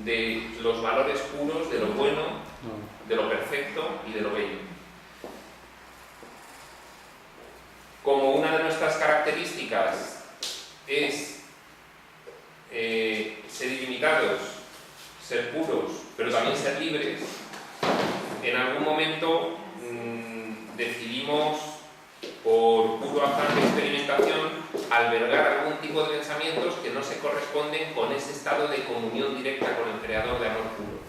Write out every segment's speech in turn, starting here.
de los valores puros, de lo bueno, de lo perfecto y de lo bello. Como una de nuestras características es ser ilimitados, ser puros, pero también ser libres, en algún momento decidimos, por puro afán de experimentación, albergar algún tipo de pensamientos que no se corresponden con ese estado de comunión directa con el Creador de amor puro.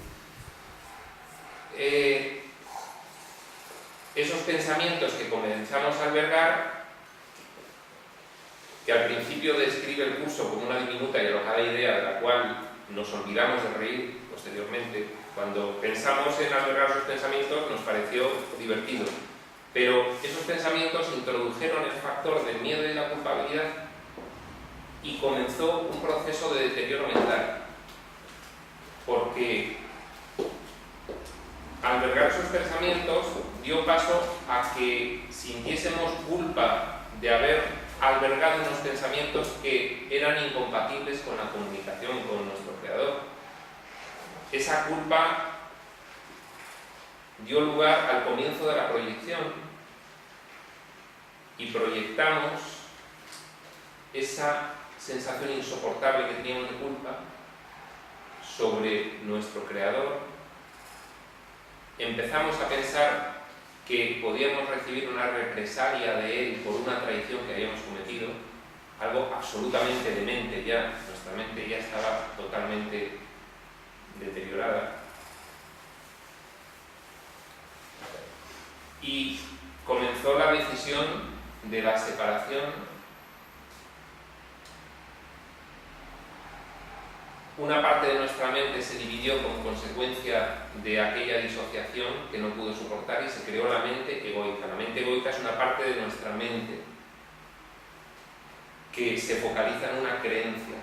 Esos pensamientos que comenzamos a albergar, que al principio describe el curso como una diminuta y alocada idea de la cual nos olvidamos de reír posteriormente, cuando pensamos en albergar esos pensamientos nos pareció divertido, pero esos pensamientos introdujeron el factor del miedo y la culpabilidad y comenzó un proceso de deterioro mental, porque albergar esos pensamientos dio paso a que sintiésemos culpa de haber albergado unos pensamientos que eran incompatibles con la comunicación con nuestro Creador. Esa culpa dio lugar al comienzo de la proyección y proyectamos esa sensación insoportable que teníamos de culpa sobre nuestro Creador. Empezamos a pensar que podíamos recibir una represalia de Él por una traición que habíamos cometido, algo absolutamente demente ya, nuestra mente ya estaba totalmente deteriorada. Y comenzó la decisión de la separación. Una parte de nuestra mente se dividió como consecuencia de aquella disociación que no pudo soportar y se creó la mente egoica. La mente egoica es una parte de nuestra mente que se focaliza en una creencia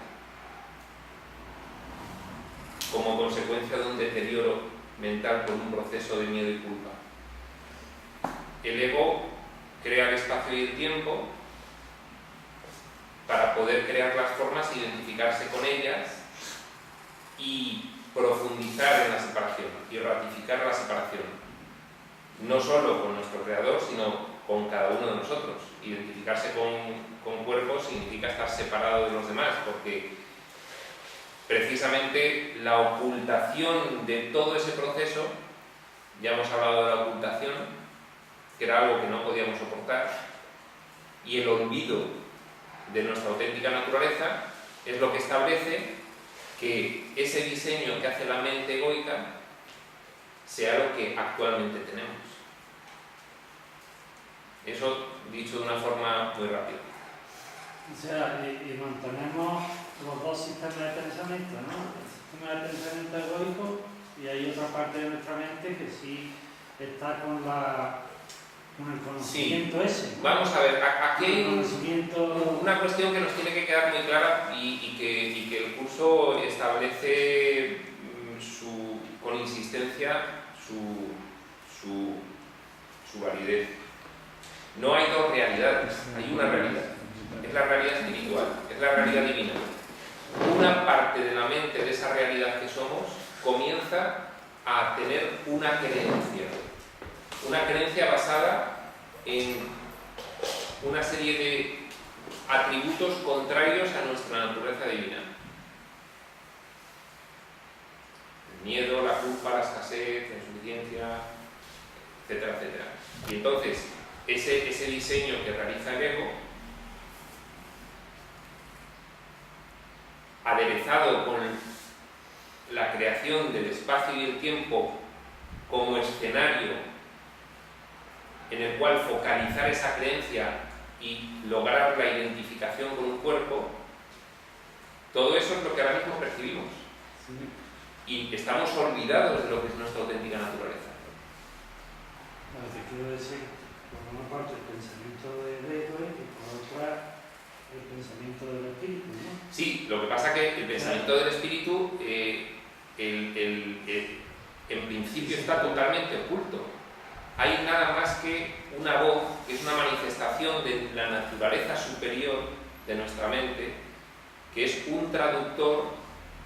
como consecuencia de un deterioro mental por un proceso de miedo y culpa. El ego crea el espacio y el tiempo para poder crear las formas e identificarse con ellas y profundizar en la separación y ratificar la separación, no solo con nuestro Creador, sino con cada uno de nosotros. Identificarse con cuerpos significa estar separado de los demás, porque precisamente la ocultación de todo ese proceso, ya hemos hablado de la ocultación, que era algo que no podíamos soportar, y el olvido de nuestra auténtica naturaleza es lo que establece que ese diseño que hace la mente egoica sea lo que actualmente tenemos. Eso dicho de una forma muy rápida. O sea, y mantenemos los dos sistemas de pensamiento, ¿no? El sistema de pensamiento egoico y hay otra parte de nuestra mente que sí está con el conocimiento ese, ¿no? Vamos a ver, aquí hay conocimiento... una cuestión que nos tiene que quedar muy clara y que el curso establece con insistencia su validez. No hay dos realidades, hay una realidad. Es la realidad espiritual, es la realidad divina. Una parte de la mente de esa realidad que somos comienza a tener una creencia basada en una serie de atributos contrarios a nuestra naturaleza divina. El miedo, la culpa, la escasez, la insuficiencia, etcétera, etcétera. Y entonces, ese diseño que realiza el ego, aderezado con la creación del espacio y el tiempo como escenario en el cual focalizar esa creencia y lograr la identificación con un cuerpo, todo eso es lo que ahora mismo percibimos. Y estamos olvidados de lo que es nuestra auténtica naturaleza. Te quiero decir, por una parte el pensamiento del ego y por otra el pensamiento del espíritu, ¿no? Sí, lo que pasa es que el pensamiento del espíritu en principio está totalmente oculto. Hay nada más que una voz, que es una manifestación de la naturaleza superior de nuestra mente, que es un traductor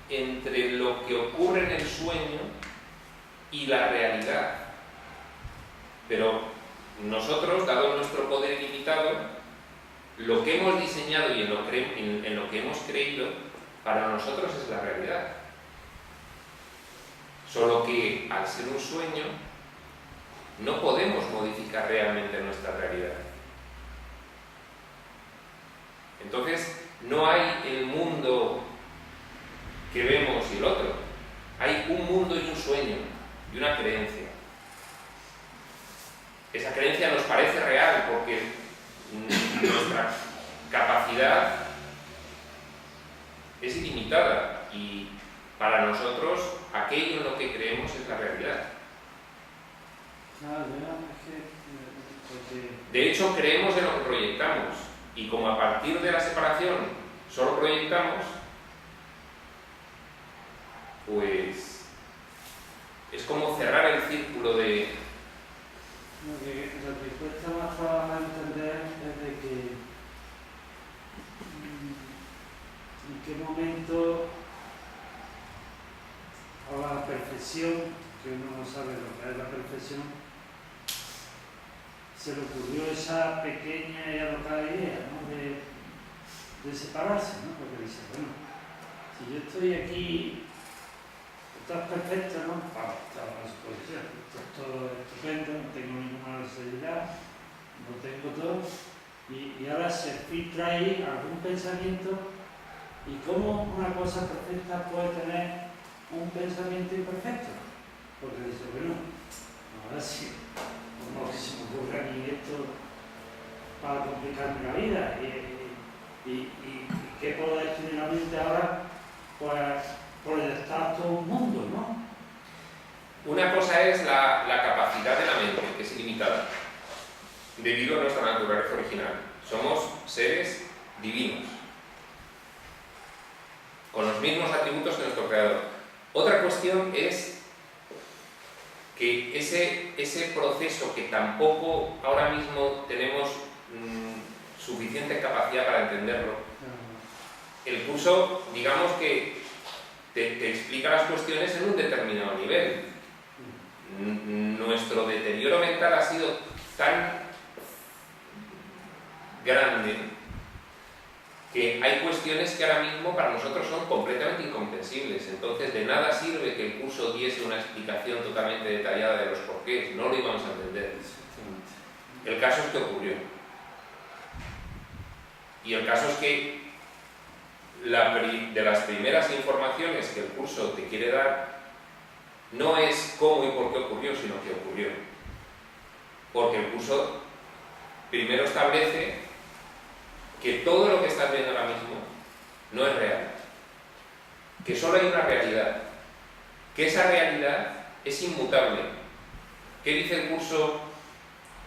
entre lo que ocurre en el sueño y la realidad. Pero nosotros, dado nuestro poder ilimitado, lo que hemos diseñado y en lo que hemos creído, para nosotros es la realidad. Solo que, al ser un sueño, no podemos modificar realmente nuestra realidad. Entonces, no hay el mundo que vemos y el otro. Hay un mundo y un sueño y una creencia. Esa creencia nos parece real porque nuestra capacidad es ilimitada y para nosotros aquello en lo que creemos es la realidad. De hecho, creemos en lo que proyectamos y como a partir de la separación solo proyectamos, pues es como cerrar el círculo de... Lo que cuesta más trabajo entender es de que en qué momento a la perfección, que uno no sabe lo que es la perfección, se le ocurrió esa pequeña y alocada idea, ¿no? de separarse, ¿no? Porque dice, bueno, si yo estoy aquí, esto es perfecto, ¿no? Está su posición, esto es todo estupendo, no tengo ninguna necesidad, lo tengo todo, y ahora se filtra ahí algún pensamiento, y cómo una cosa perfecta puede tener un pensamiento imperfecto, porque dice, bueno, ahora sí, como que se me ocurre a mí esto para complicarme la vida, y qué puedo decir en la mente ahora, pues proyectar todo un mundo, ¿no? Una cosa es la capacidad de la mente, que es ilimitada, debido a nuestra naturaleza original. Somos seres divinos, con los mismos atributos que nuestro Creador. Otra cuestión es que ese proceso que tampoco ahora mismo tenemos suficiente capacidad para entenderlo, el curso, digamos que te explica las cuestiones en un determinado nivel. Nuestro deterioro mental ha sido tan grande que hay cuestiones que ahora mismo para nosotros son completamente incomprensibles. Entonces, de nada sirve que el curso diese una explicación totalmente detallada de los porqués, no lo íbamos a entender. El caso es que ocurrió. Y el caso es que de las primeras informaciones que el curso te quiere dar no es cómo y por qué ocurrió, sino que ocurrió. Porque el curso primero establece que todo lo que estás viendo ahora mismo no es real, que solo hay una realidad, que esa realidad es inmutable. ¿Qué dice el curso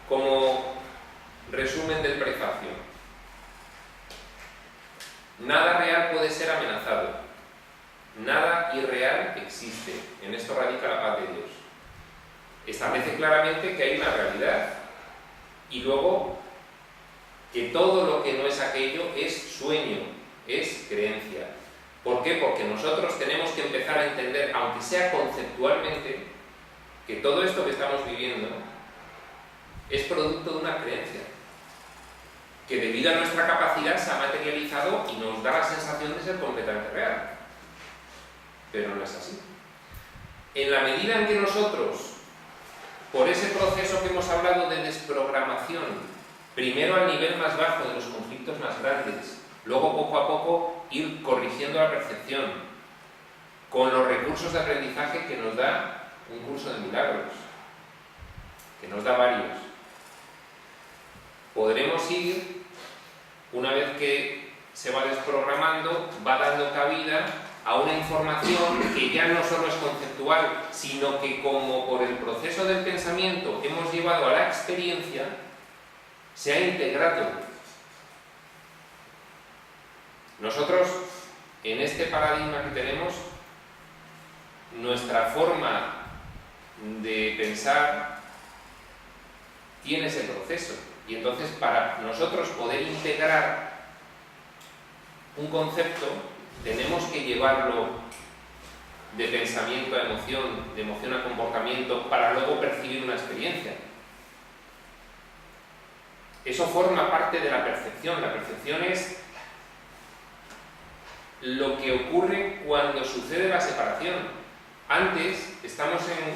como resumen del prefacio? Nada real puede ser amenazado, nada irreal existe. En esto radica la paz de Dios. Establece claramente que hay una realidad y luego que todo lo que no es aquello es sueño, es creencia. ¿Por qué? Porque nosotros tenemos que empezar a entender, aunque sea conceptualmente, que todo esto que estamos viviendo es producto de una creencia, que debido a nuestra capacidad se ha materializado y nos da la sensación de ser completamente real. Pero no es así. En la medida en que nosotros, por ese proceso que hemos hablado de desprogramación, primero al nivel más bajo de los conflictos más grandes, luego poco a poco ir corrigiendo la percepción, con los recursos de aprendizaje que nos da un curso de milagros, que nos da varios, podremos ir, una vez que se va desprogramando, va dando cabida a una información que ya no solo es conceptual, sino que como por el proceso del pensamiento hemos llevado a la experiencia, se ha integrado. Nosotros, en este paradigma que tenemos, nuestra forma de pensar tiene ese proceso. Y entonces, para nosotros poder integrar un concepto, tenemos que llevarlo de pensamiento a emoción, de emoción a comportamiento, para luego percibir una experiencia. Eso forma parte de la percepción. La percepción es lo que ocurre cuando sucede la separación. Antes estamos en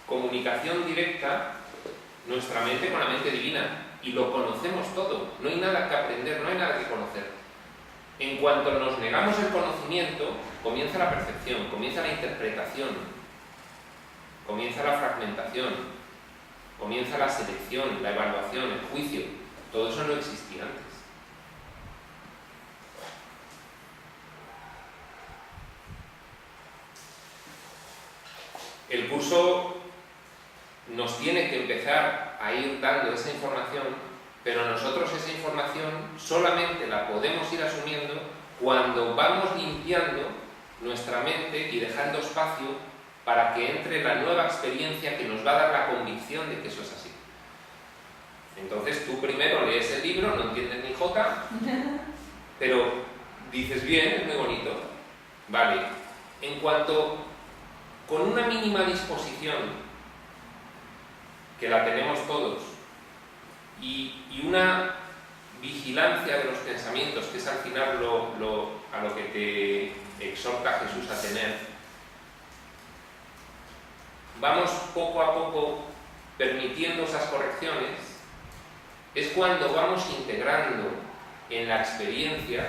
comunicación directa, nuestra mente con la mente divina, y lo conocemos todo. No hay nada que aprender, no hay nada que conocer. En cuanto nos negamos el conocimiento, comienza la percepción, comienza la interpretación, comienza la fragmentación, comienza la selección, la evaluación, el juicio. Todo eso no existía antes. El curso nos tiene que empezar a ir dando esa información, pero nosotros esa información solamente la podemos ir asumiendo cuando vamos limpiando nuestra mente y dejando espacio para que entre la nueva experiencia que nos va a dar la convicción de que eso es así. Entonces tú primero lees el libro, no entiendes ni jota, pero dices bien, es muy bonito. Vale, en cuanto con una mínima disposición, que la tenemos todos, y una vigilancia de los pensamientos, que es al final a lo que te exhorta Jesús a tener, vamos poco a poco permitiendo esas correcciones, es cuando vamos integrando en la experiencia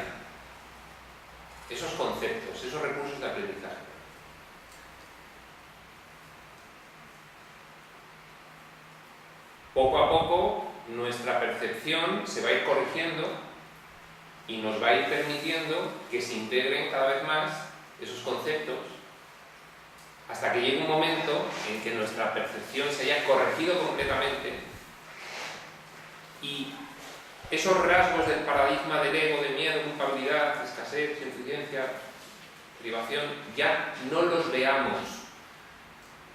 esos conceptos, esos recursos de aprendizaje. Poco a poco nuestra percepción se va a ir corrigiendo y nos va a ir permitiendo que se integren cada vez más esos conceptos hasta que llegue un momento en que nuestra percepción se haya corregido completamente y esos rasgos del paradigma del ego, de miedo, culpabilidad, escasez, insuficiencia, privación, ya no los veamos,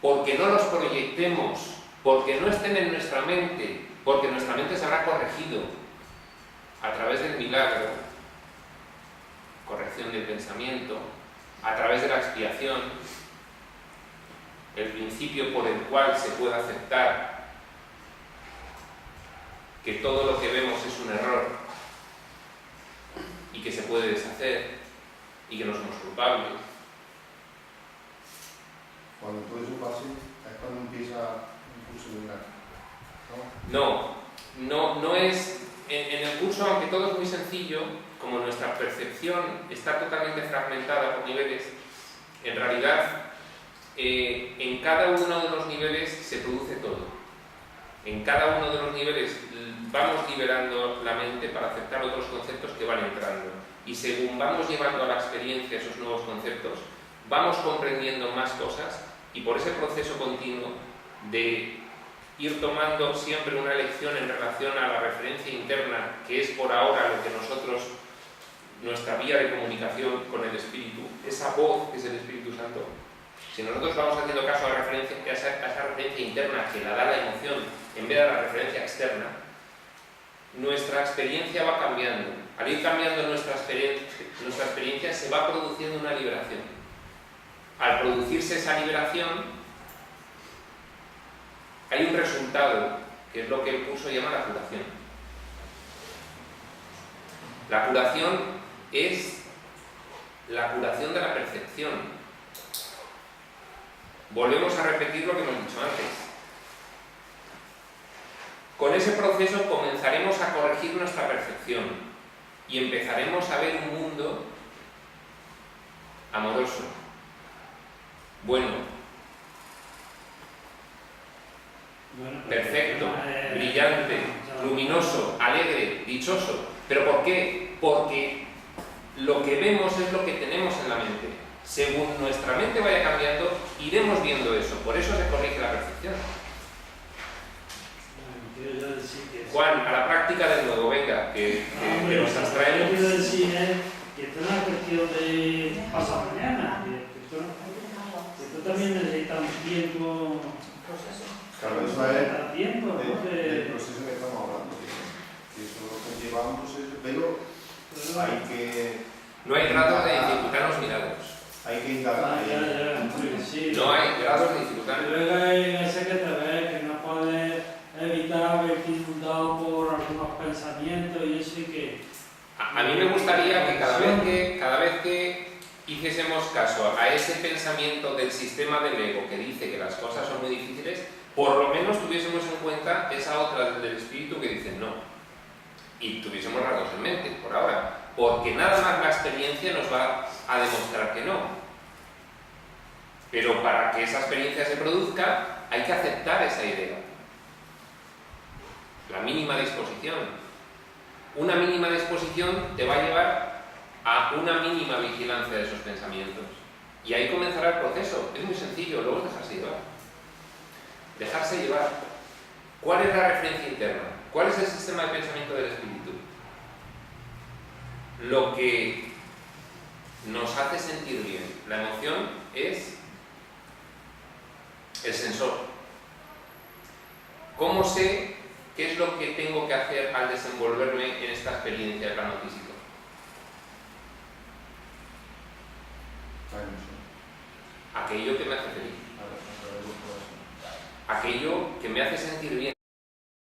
porque no los proyectemos, porque no estén en nuestra mente, porque nuestra mente se habrá corregido a través del milagro, corrección del pensamiento, a través de la expiación, el principio por el cual se puede aceptar que todo lo que vemos es un error y que se puede deshacer y que no somos culpables. Cuando todo eso pase, es cuando empieza un curso de milagro, ¿no? No es... En el curso, aunque todo es muy sencillo, como nuestra percepción está totalmente fragmentada por niveles, en realidad en cada uno de los niveles se produce todo. En cada uno de los niveles vamos liberando la mente para aceptar otros conceptos que van entrando. Y según vamos llevando a la experiencia esos nuevos conceptos, vamos comprendiendo más cosas y por ese proceso continuo de ir tomando siempre una lección en relación a la referencia interna, que es por ahora lo que nosotros, nuestra vía de comunicación con el Espíritu, esa voz que es el Espíritu Santo. Si nosotros vamos haciendo caso a esa referencia interna que la da la emoción en vez de la referencia externa, nuestra experiencia va cambiando. Al ir cambiando nuestra experiencia se va produciendo una liberación. Al producirse esa liberación, hay un resultado, que es lo que el curso llama la curación. La curación es la curación de la percepción. Volvemos a repetir lo que hemos dicho antes. Con ese proceso comenzaremos a corregir nuestra percepción y empezaremos a ver un mundo amoroso, bueno, perfecto, brillante, luminoso, alegre, dichoso. ¿Pero por qué? Porque lo que vemos es lo que tenemos en la mente. Según nuestra mente vaya cambiando, iremos viendo eso. Por eso se corrige la percepción. Juan, a la práctica de nuevo, venga, que nos abstraemos. Lo que quiero decir es que esto no es una cuestión de pasar mañana. Esto también necesita un tiempo. Claro, eso es tiempo, ¿no? el proceso que estamos hablando. Que eso conlleva un proceso, pero hay que... No hay rato de dificultar los milagros. hay que indagar. Sí. No hay grados de dificultad. Luego hay ese que te ves que no puedes evitar verte inundado por algunos pensamientos y eso y que... A mí me gustaría que cada vez que hiciésemos caso a ese pensamiento del sistema del ego que dice que las cosas son muy difíciles, por lo menos tuviésemos en cuenta esa otra del espíritu que dice no. Y tuviésemos las dos en mente, por ahora. Porque nada más la experiencia nos va a demostrar que no. Pero para que esa experiencia se produzca, hay que aceptar esa idea. La mínima disposición. Una mínima disposición te va a llevar a una mínima vigilancia de esos pensamientos. Y ahí comenzará el proceso. Es muy sencillo, luego es dejarse llevar. Dejarse llevar. ¿Cuál es la referencia interna? ¿Cuál es el sistema de pensamiento del espíritu? Lo que nos hace sentir bien. La emoción es el sensor. ¿Cómo sé qué es lo que tengo que hacer al desenvolverme en esta experiencia del plano físico? Aquello que me hace feliz. Aquello que me hace sentir bien.